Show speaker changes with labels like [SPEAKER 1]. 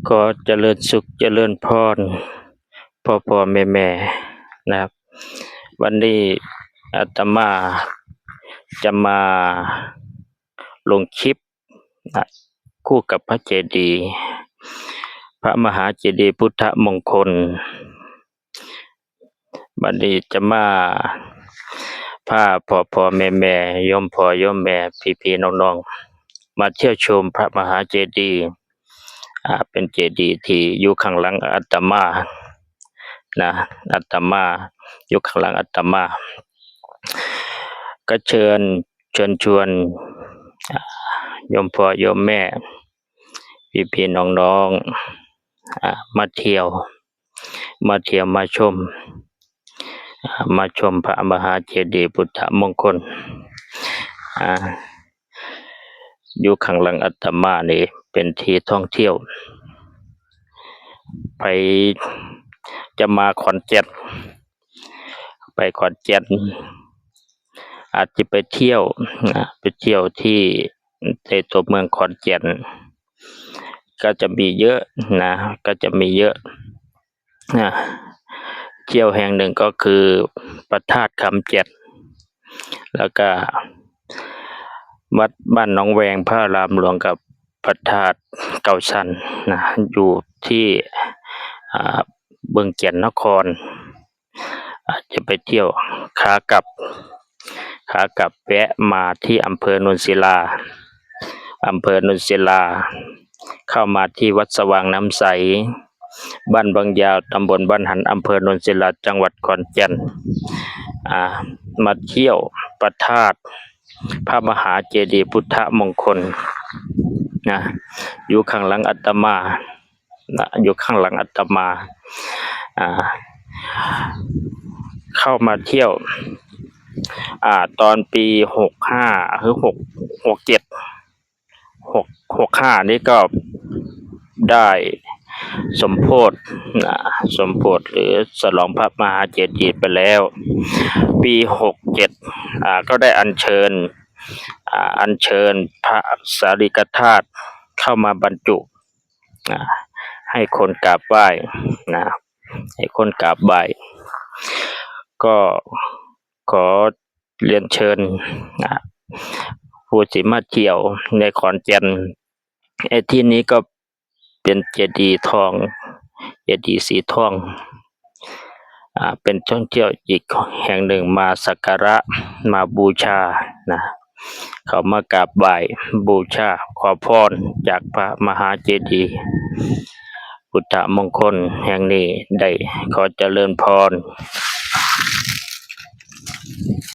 [SPEAKER 1] ก็เจริญสุขเจริญพรพ่อแม่นะครับวันนี้อาตมาจะมาลงคลิปนะคู่กับพระเจดีย์พระมหาเจดีย์พุทธมงคลวันนี้จะมาพาพ่อแม่โยมพ่อโยมแม่พี่น้องๆมาเที่ยวชมพระมหาเจดีย์เป็นเจดีย์ที่อยู่ข้างหลังอาตมานะอาตมาอยู่ข้างหลังอาตมาก็เชิญชวนโยมพ่อโยมแม่พี่น้องมาเที่ยวมาชมพระมหาเจดีย์พุทธมงคลอยู่ข้างหลังอาตมานี่เป็นที่ท่องเที่ยวไปจะมาขอนแก่นไปขอนแก่นอาจจะไปเที่ยวที่ในตัวเมืองขอนแก่นก็จะมีเยอะนะเที่ยวแห่งหนึ่งก็คือพระธาตุคำแก่นแล้วก็วัดบ้านหนองแวงพระรามหลวงกับพระธาตุเก่าชันนะอยู่ที่เมืองแก่นนครอาจจะไปเที่ยวขากลับแวะมาที่อำเภอโนนศิลาเข้ามาที่วัดสว่างน้ำใสบ้านบางยาวตำบลบ้านหันอำเภอโนนศิลาจังหวัดขอนแก่นมาเที่ยวพระธาตุพระมหาเจดีย์พุทธมงคลนะอยู่ข้างหลังอาตมาเข้ามาเที่ยวตอนปี65หรือ6765นี่ก็ได้สมโภชหรือฉลองพระมหาเจดีย์ไปแล้วปี67ก็ได้อัญเชิญพระสารีริกธาตุเข้ามาบรรจุให้คนกราบไหว้ก็ขอเรียนเชิญผู้ที่มาเที่ยวในขอนแก่นที่นี้ก็เป็นเจดีย์ทองเจดีย์สีทองเป็นท่องเที่ยวอีกแห่งหนึ่งมาสักการะมาบูชานะเขามากราบไหว้บูชาขอพรจากพระมหาเจดีย์พุทธมงคลแห่งนี้ได้ขอเจริญพร